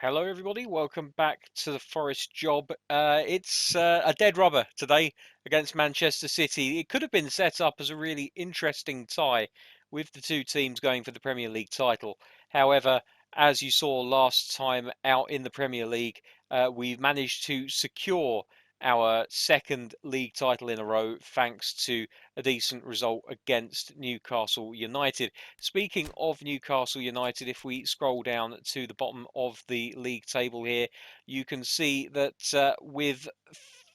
Hello, everybody. Welcome back to the Forest Job. It's a dead rubber today against Manchester City. It could have been set up as a really interesting tie with the two teams going for the Premier League title. However, as you saw last time out in the Premier League, we've managed to secure our second league title in a row thanks to a decent result against Newcastle United. Speaking of Newcastle United, if we scroll down to the bottom of the league table here, you can see that with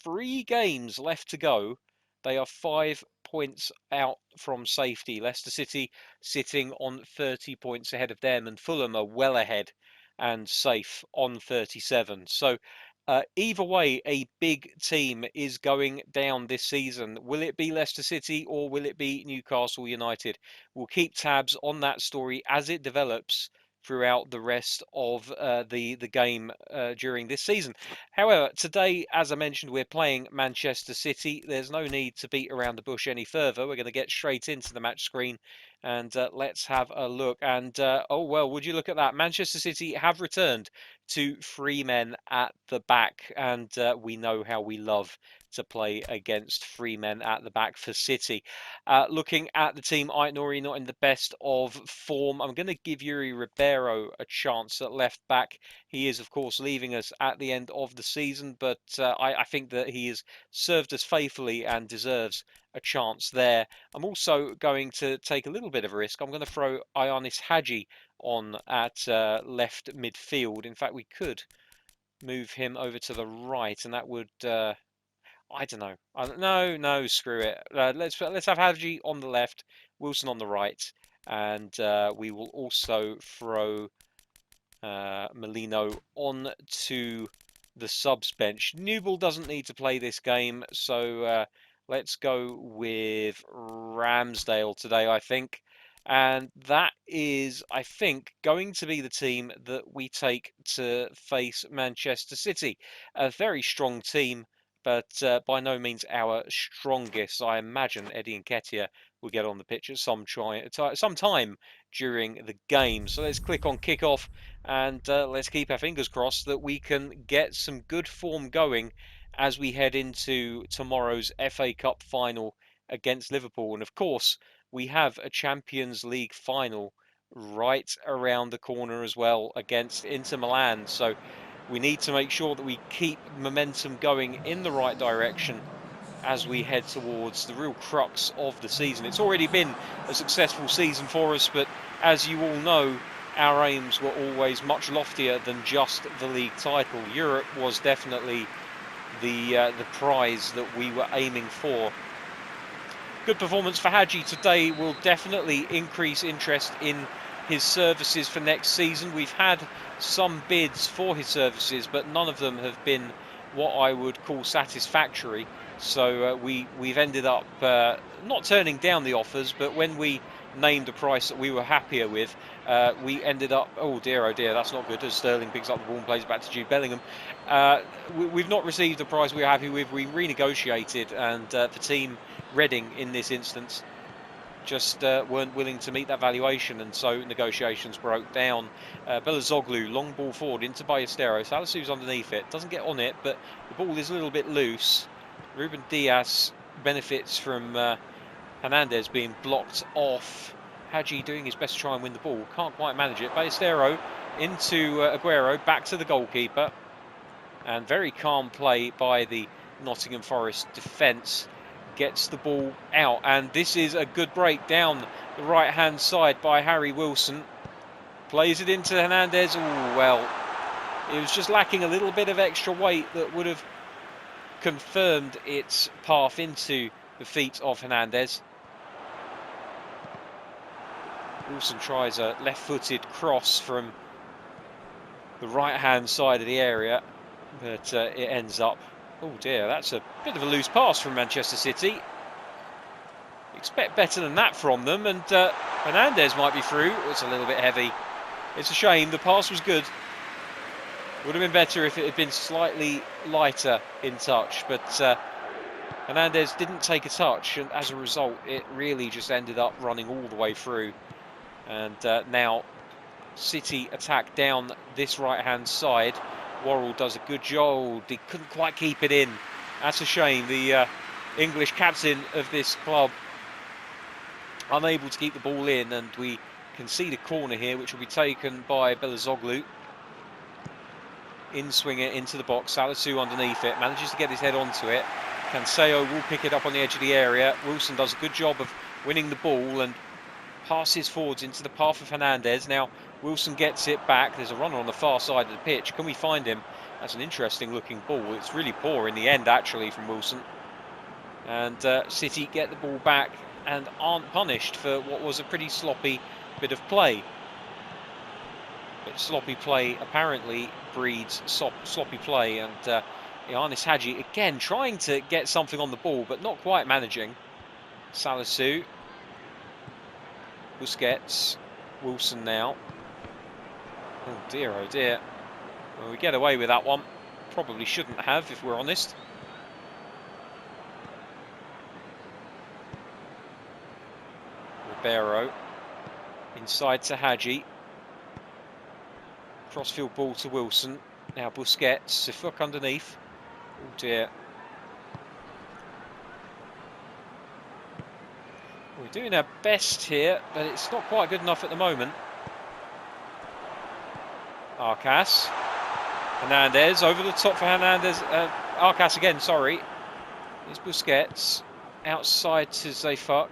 3 games left to go, they are 5 points out from safety. Leicester City sitting on 30 points ahead of them, and Fulham are well ahead and safe on 37. So either way, a big team is going down this season. Will it be Leicester City or will it be Newcastle United? We'll keep tabs on that story as it develops throughout the rest of the game during this season. However, today, as I mentioned, we're playing Manchester City. There's no need to beat around the bush any further. We're going to get straight into the match screen and let's have a look. And oh well, would you look at that? Manchester City have returned to 3 men at the back, and we know how we love to play against 3 men at the back for City. Looking at the team, Aït-Nouri not in the best of form. I'm going to give Yuri Ribeiro a chance at left back. He is, of course, leaving us at the end of the season, but I think that he has served us faithfully and deserves a chance there. I'm also going to take a little bit of a risk. I'm going to throw Ioannis Hagi on at left midfield. In fact, we could move him over to the right, and that would I don't know. No, screw it. Let's have Hagi on the left, Wilson on the right, and we will also throw Molino on to the subs bench. Newball doesn't need to play this game, so let's go with Ramsdale today, I think. And that is, I think, going to be the team that we take to face Manchester City. A very strong team, but by no means our strongest. I imagine Eddie Nketiah will get on the pitch at some time during the game. So let's click on kickoff and let's keep our fingers crossed that we can get some good form going as we head into tomorrow's FA Cup final against Liverpool. And of course, we have a Champions League final right around the corner as well against Inter Milan. So we need to make sure that we keep momentum going in the right direction as we head towards the real crux of the season. It's already been a successful season for us, but as you all know, our aims were always much loftier than just the league title. Europe was definitely the prize that we were aiming for. Good performance for Hagi today will definitely increase interest in his services for next season. We've had some bids for his services, but none of them have been what I would call satisfactory. So we've ended up not turning down the offers, but when we named a price that we were happier with, we ended up, oh dear, that's not good, as Sterling picks up the ball and plays it back to Jude Bellingham. We've not received the price we were happy with. We renegotiated, and the team, Reading in this instance, just weren't willing to meet that valuation, and so negotiations broke down. Belazoglu, long ball forward into Ballesteros. Salisu's underneath it, doesn't get on it, but the ball is a little bit loose. Ruben Dias benefits from Hernandez being blocked off. Hagi doing his best to try and win the ball, can't quite manage it. Ballesteros into Aguero, back to the goalkeeper, and very calm play by the Nottingham Forest defence. Gets the ball out, and this is a good break down the right hand side by Harry Wilson. Plays it into Hernandez. Oh well, it was just lacking a little bit of extra weight that would have confirmed its path into the feet of Hernandez. Wilson tries a left-footed cross from the right hand side of the area, but it ends up, oh dear, that's a bit of a loose pass from Manchester City. Expect better than that from them, and Hernandez might be through. It's a little bit heavy. It's a shame, the pass was good. Would have been better if it had been slightly lighter in touch, but Hernandez didn't take a touch, and as a result it really just ended up running all the way through. And now City attack down this right-hand side. Worrell does a good job. He couldn't quite keep it in. That's a shame. The English captain of this club unable to keep the ball in, and we concede a corner here, which will be taken by Belazoglu. In-swinger into the box. Salisu underneath it. Manages to get his head onto it. Canseo will pick it up on the edge of the area. Wilson does a good job of winning the ball and passes forwards into the path of Hernandez. Now Wilson gets it back. There's a runner on the far side of the pitch. Can we find him? That's an interesting looking ball. It's really poor in the end actually from Wilson. And City get the ball back and aren't punished for what was a pretty sloppy bit of play. But sloppy play apparently breeds sloppy play, and Ioannis Hagi again trying to get something on the ball but not quite managing. Salisu, Busquets, Wilson now. Oh dear, oh dear. Well, we get away with that one. Probably shouldn't have, if we're honest. Ribeiro inside to Hagi. Crossfield ball to Wilson. Now Busquets, Sifuk underneath. Oh dear. We're doing our best here, but it's not quite good enough at the moment. Arcas. Hernandez over the top for Hernandez. Arcas again, sorry. Here's Busquets. Outside to Zayfuk.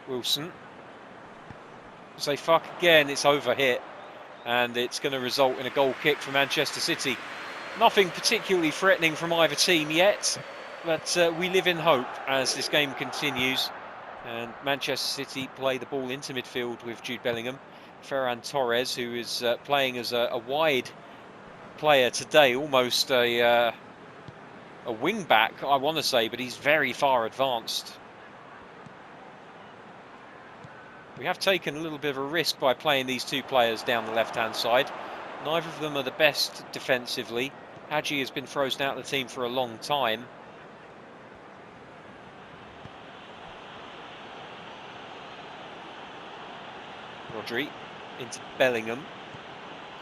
Wilson. Zayfuk again, it's over hit. And it's going to result in a goal kick for Manchester City. Nothing particularly threatening from either team yet, but we live in hope as this game continues. And Manchester City play the ball into midfield with Jude Bellingham. Ferran Torres, who is playing as a wide player today, almost a wing back, I want to say, but he's very far advanced. We have taken a little bit of a risk by playing these two players down the left-hand side. Neither of them are the best defensively. Hagi has been frozen out of the team for a long time. Rodri into Bellingham.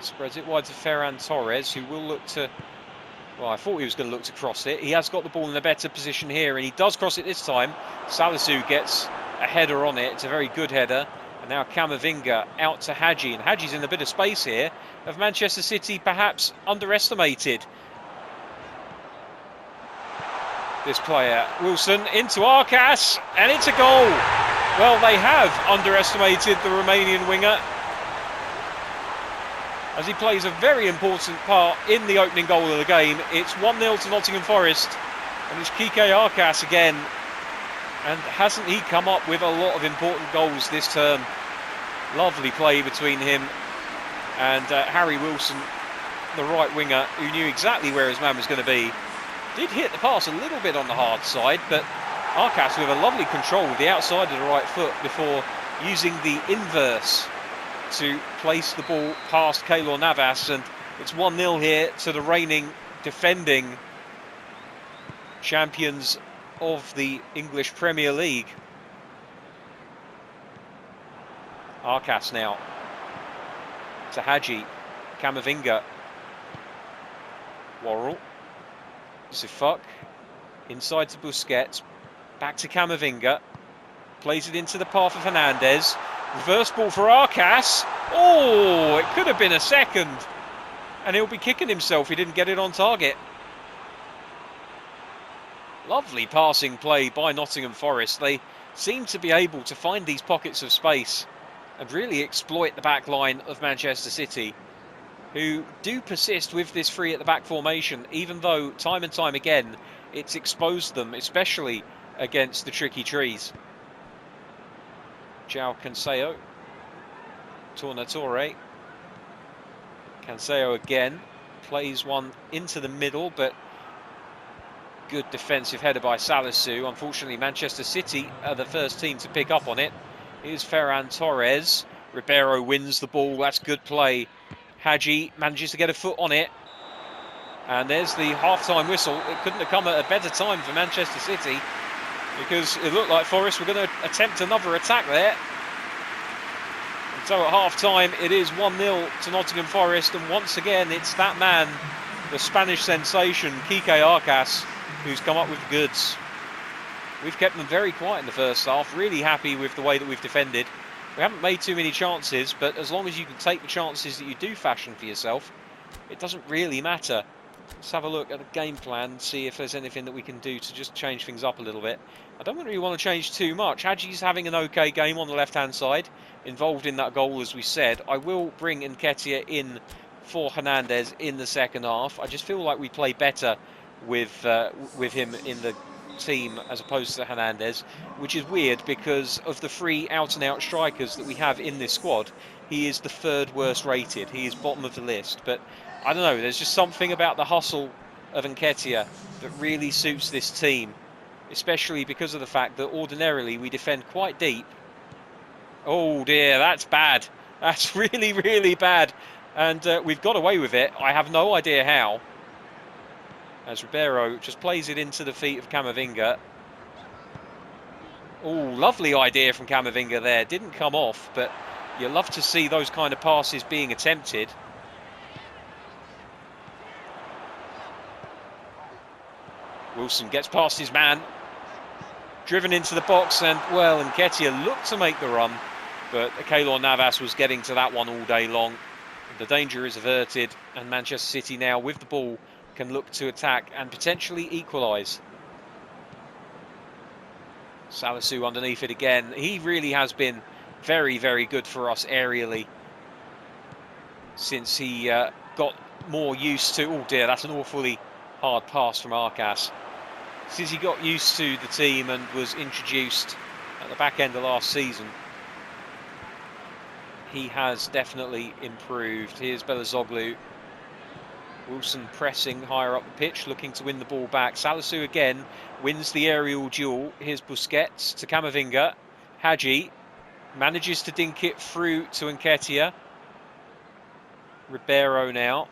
Spreads it wide to Ferran Torres, who will look to... Well, I thought he was going to look to cross it. He has got the ball in a better position here, and he does cross it this time. Salisu gets a header on it. It's a very good header. And now Camavinga out to Hagi. And Hagi's in a bit of space here. Have Manchester City perhaps underestimated this player? Wilson into Arcas, and it's a goal. Well, they have underestimated the Romanian winger, as he plays a very important part in the opening goal of the game. It's 1-0 to Nottingham Forest, and it's Kike Arcas again. And hasn't he come up with a lot of important goals this term? Lovely play between him and Harry Wilson, the right winger, who knew exactly where his man was going to be. Did hit the pass a little bit on the hard side, but Arcas with a lovely control with the outside of the right foot before using the inverse to place the ball past Keylor Navas. And it's 1-0 here to the reigning defending champions of the English Premier League. Arcas now to Hagi. Camavinga. Worrell. Zifuk. Inside to Busquets. Back to Camavinga. Plays it into the path of Hernandez. Reverse ball for Arcas. Oh, it could have been a second. And he'll be kicking himself he didn't get it on target. Lovely passing play by Nottingham Forest. They seem to be able to find these pockets of space and really exploit the back line of Manchester City, who do persist with this three at the back formation, even though time and time again it's exposed them, especially against the tricky trees. João Canseo. Tornatore. Canseo again. Plays one into the middle, but good defensive header by Salisu. Unfortunately, Manchester City are the first team to pick up on it. Here's Ferran Torres. Ribeiro wins the ball. That's good play. Hagi manages to get a foot on it. And there's the half-time whistle. It couldn't have come at a better time for Manchester City, because it looked like Forest were going to attempt another attack there. So at half-time, it is 1-0 to Nottingham Forest, and once again, it's that man, the Spanish sensation, Kike Arcas, who's come up with the goods. We've kept them very quiet in the first half, really happy with the way that we've defended. We haven't made too many chances, but as long as you can take the chances that you do fashion for yourself, it doesn't really matter. Let's have a look at the game plan, see if there's anything that we can do to just change things up a little bit. I don't really want to change too much. Hadji's having an okay game on the left-hand side, involved in that goal, as we said. I will bring Nketiah in for Hernandez in the second half. I just feel like we play better with him in the team as opposed to Hernandez, which is weird because of the three out-and-out strikers that we have in this squad, he is the third worst rated. He is bottom of the list, but I don't know, there's just something about the hustle of Nketiah that really suits this team, especially because of the fact that ordinarily we defend quite deep. Oh dear, that's bad. That's really, really bad. And we've got away with it. I have no idea how. As Ribeiro just plays it into the feet of Camavinga. Oh, lovely idea from Camavinga there. Didn't come off, but you love to see those kind of passes being attempted. Wilson gets past his man. Driven into the box, and, well, Nketiah looked to make the run, but Keylor Navas was getting to that one all day long. The danger is averted, and Manchester City now, with the ball, can look to attack and potentially equalise. Salisu underneath it again. He really has been very, very good for us aerially since he got more used to... Oh dear, that's an awfully hard pass from Arcas. Since he got used to the team and was introduced at the back end of last season, he has definitely improved. Here's Belazoglu. Wilson pressing higher up the pitch, looking to win the ball back. Salisu again wins the aerial duel. Here's Busquets to Camavinga. Hadji manages to dink it through to Nketiah. Ribeiro now.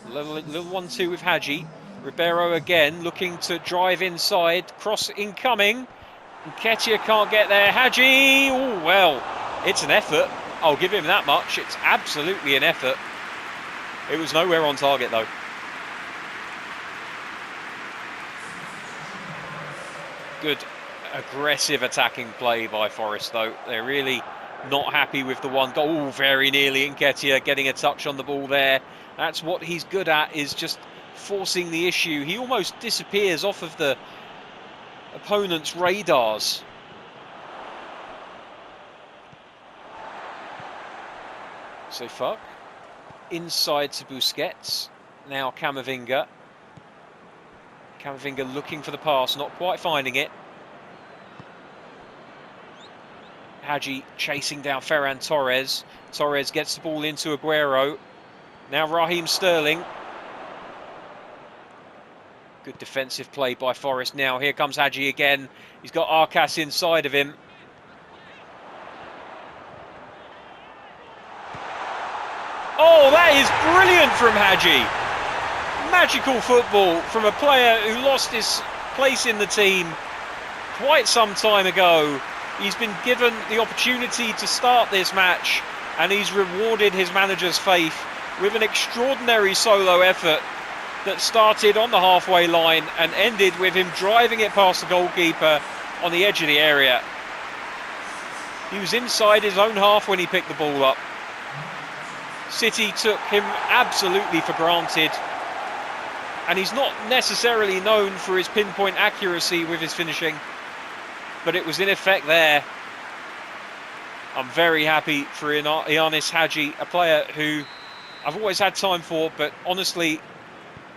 Little 1-2 with Hadji. Ribeiro again looking to drive inside. Cross incoming. Nketiah can't get there. Hadji! Oh, well, it's an effort. I'll give him that much. It's absolutely an effort. It was nowhere on target, though. Good, aggressive attacking play by Forest, though. They're really not happy with the one goal. Oh, very nearly Nketiah getting a touch on the ball there. That's what he's good at, is just forcing the issue. He almost disappears off of the opponent's radars. So fuck. Inside to Busquets. Now Camavinga. Camavinga looking for the pass, not quite finding it. Hadji chasing down Ferran Torres. Torres gets the ball into Aguero. Now Raheem Sterling. Good defensive play by Forest now. Here comes Hadji again. He's got Arcas inside of him. Oh, that is brilliant from Hadji. Magical football from a player who lost his place in the team quite some time ago. He's been given the opportunity to start this match, and he's rewarded his manager's faith with an extraordinary solo effort that started on the halfway line and ended with him driving it past the goalkeeper on the edge of the area. He was inside his own half when he picked the ball up. City took him absolutely for granted, and he's not necessarily known for his pinpoint accuracy with his finishing, but it was in effect there. I'm very happy for Ianis Hadji, a player who I've always had time for, but honestly,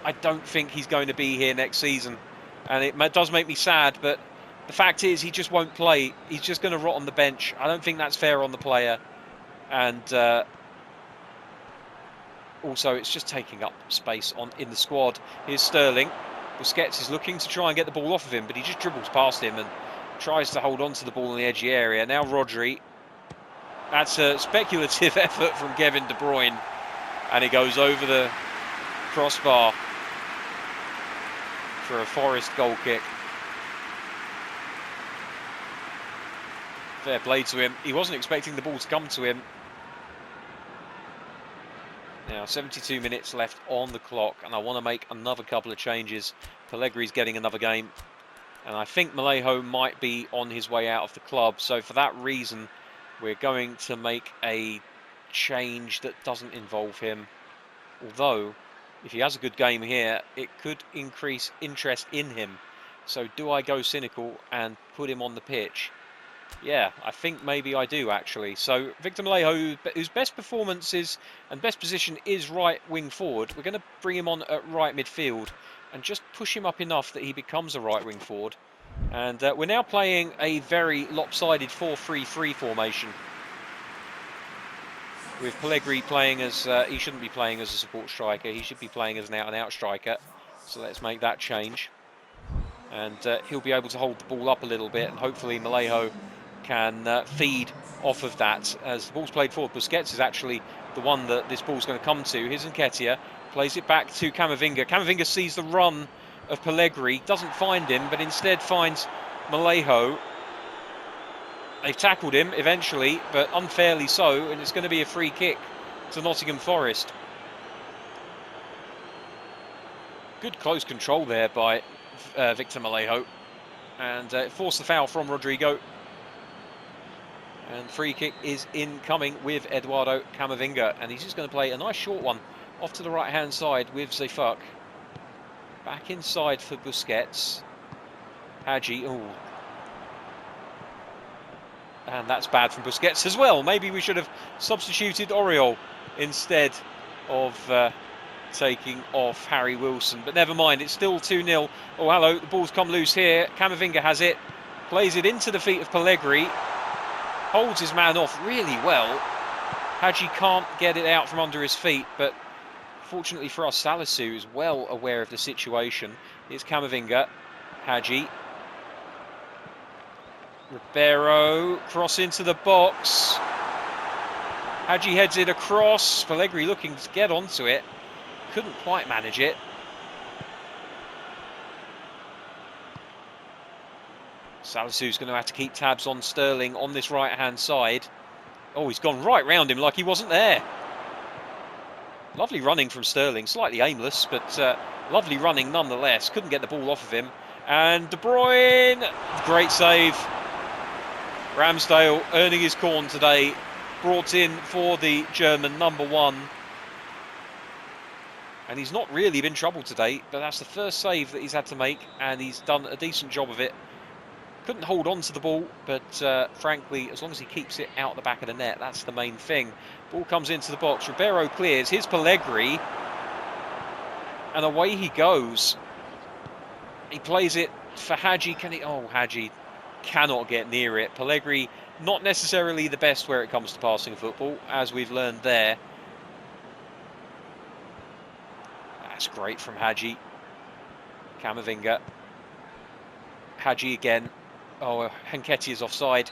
I don't think he's going to be here next season, and it does make me sad, but the fact is he just won't play. He's just going to rot on the bench. I don't think that's fair on the player, and also it's just taking up space in the squad. Here's Sterling. Busquets is looking to try and get the ball off of him, but he just dribbles past him and tries to hold on to the ball in the edgy area. Now Rodri. That's a speculative effort from Kevin De Bruyne, and he goes over the crossbar for a Forest goal kick. Fair play to him. He wasn't expecting the ball to come to him. Now, 72 minutes left on the clock, and I want to make another couple of changes. Pellegri's getting another game, and I think Mallejo might be on his way out of the club. So for that reason, we're going to make a change that doesn't involve him. Although, if he has a good game here, it could increase interest in him. So do I go cynical and put him on the pitch? Yeah, I think maybe I do, actually. So Victor Mallejo, whose best performance is and best position is right wing forward, we're going to bring him on at right midfield and just push him up enough that he becomes a right wing forward. And we're now playing a very lopsided 4-3-3 formation, with Pellegrini playing as, he shouldn't be playing as a support striker, he should be playing as an out-and-out striker. So let's make that change. And he'll be able to hold the ball up a little bit, and hopefully Mallejo can feed off of that. As the ball's played forward, Busquets is actually the one that this ball's going to come to. Here's Nketiah, plays it back to Camavinga. Camavinga sees the run of Pellegrini, doesn't find him, but instead finds Mallejo. They've tackled him eventually, but unfairly so, and it's going to be a free kick to Nottingham Forest. Good close control there by Victor Mallejo, and it forced the foul from Rodrigo. And free kick is incoming with Eduardo Camavinga, and he's just going to play a nice short one off to the right hand side with Zefuk. Back inside for Busquets. Hadji, oh. And that's bad from Busquets as well. Maybe we should have substituted Oriol instead of taking off Harry Wilson. But never mind, it's still 2-0. Oh, hello, the ball's come loose here. Camavinga has it. Plays it into the feet of Pellegrini. Holds his man off really well. Hadji can't get it out from under his feet, but fortunately for us, Salisu is well aware of the situation. It's Camavinga. Hadji. Ribeiro, cross into the box. Hadji heads it across. Pellegrini looking to get onto it. Couldn't quite manage it. Salisu's going to have to keep tabs on Sterling on this right-hand side. Oh, he's gone right round him like he wasn't there. Lovely running from Sterling. Slightly aimless, but lovely running nonetheless. Couldn't get the ball off of him. And De Bruyne, great save. Ramsdale earning his corn today. Brought in for the German #1. And he's not really been troubled today, but that's the first save that he's had to make, and he's done a decent job of it. Couldn't hold on to the ball, but frankly, as long as he keeps it out the back of the net, that's the main thing. Ball comes into the box. Ribeiro clears. Here's Pellegrini. And away he goes. He plays it for Hadji. Can he? Oh, Hadji cannot get near it. Pellegrini, not necessarily the best where it comes to passing football, as we've learned there. That's great from Hadji. Camavinga. Hadji again. Oh, Nketiah is offside.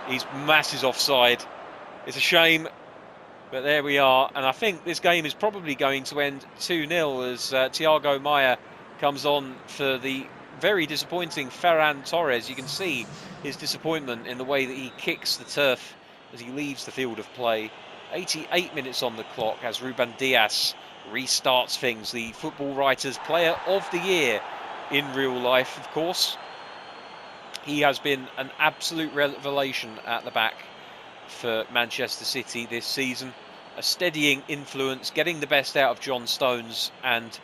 He's masses offside. It's a shame, but there we are. And I think this game is probably going to end 2-0 as Thiago Maia comes on for the very disappointing Ferran Torres. You can see his disappointment in the way that he kicks the turf as he leaves the field of play. 88 minutes on the clock as Ruben Dias restarts things. The Football Writers Player of the Year in real life, of course. He has been an absolute revelation at the back for Manchester City this season. A steadying influence, getting the best out of John Stones, and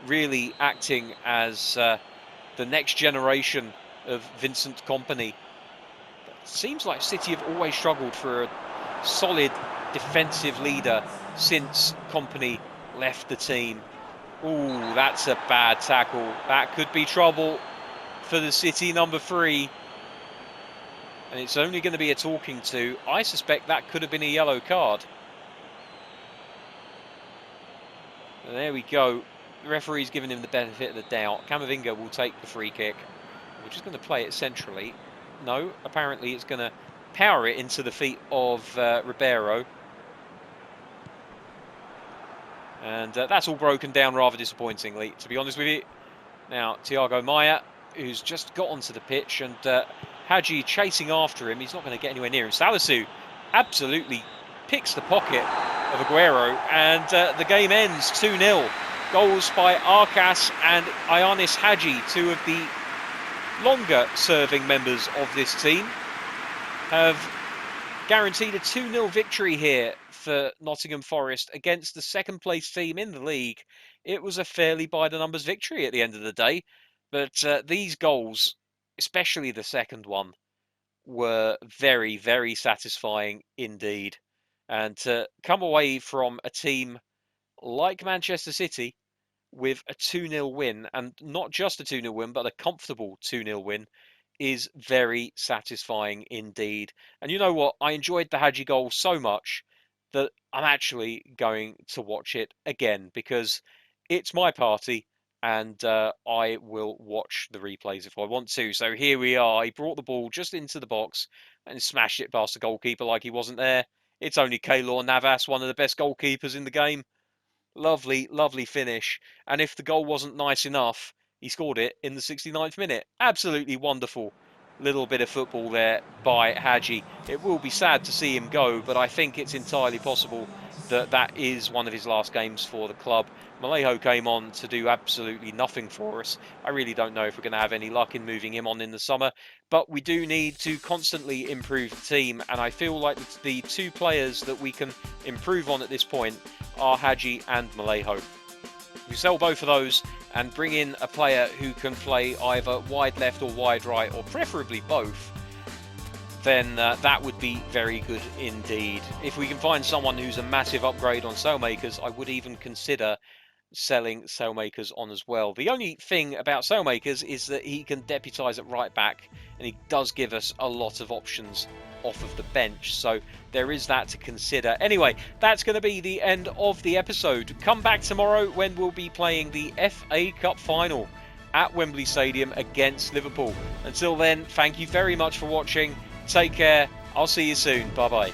really acting as the next generation of Vincent Kompany. It seems like City have always struggled for a solid defensive leader since Kompany left the team. Ooh, that's a bad tackle. That could be trouble for the City #3. And it's only going to be a talking to. I suspect that could have been a yellow card. And there we go. The referee's giving him the benefit of the doubt. Camavinga will take the free kick. We're just going to play it centrally. No, apparently it's going to power it into the feet of Ribeiro. And that's all broken down rather disappointingly, to be honest with you. Now, Thiago Maia, who's just got onto the pitch, and Hadji chasing after him. He's not going to get anywhere near him. Salisu absolutely picks the pocket of Aguero, and the game ends 2-0. Goals by Arcas and Ioannis Hadji, two of the longer serving members of this team, have guaranteed a 2-0 victory here for Nottingham Forest against the second place team in the league. It was a fairly by the numbers victory at the end of the day, but these goals, especially the second one, were very, very satisfying indeed. And to come away from a team like Manchester City with a 2-0 win, and not just a 2-0 win, but a comfortable 2-0 win, is very satisfying indeed. And you know what? I enjoyed the Hadji goal so much that I'm actually going to watch it again because it's my party and I will watch the replays if I want to. So here we are. He brought the ball just into the box and smashed it past the goalkeeper like he wasn't there. It's only Keylor Navas, one of the best goalkeepers in the game. Lovely, lovely finish. And if the goal wasn't nice enough, he scored it in the 69th minute. Absolutely wonderful little bit of football there by Hadji. It will be sad to see him go, but I think it's entirely possible that that is one of his last games for the club. Mallejo came on to do absolutely nothing for us. I really don't know if we're going to have any luck in moving him on in the summer, but we do need to constantly improve the team, and I feel like the two players that we can improve on at this point are Hadji and Mallejo. If we sell both of those and bring in a player who can play either wide left or wide right, or preferably both, then that would be very good indeed. If we can find someone who's a massive upgrade on Sailmakers, I would even consider selling Sailmakers on as well. The only thing about Sailmakers is that he can deputise at right back, and he does give us a lot of options off of the bench, so there is that to consider. Anyway, that's going to be the end of the episode. Come back tomorrow when we'll be playing the FA Cup final at Wembley Stadium against Liverpool. Until then, thank you very much for watching. Take care. I'll see you soon. Bye bye.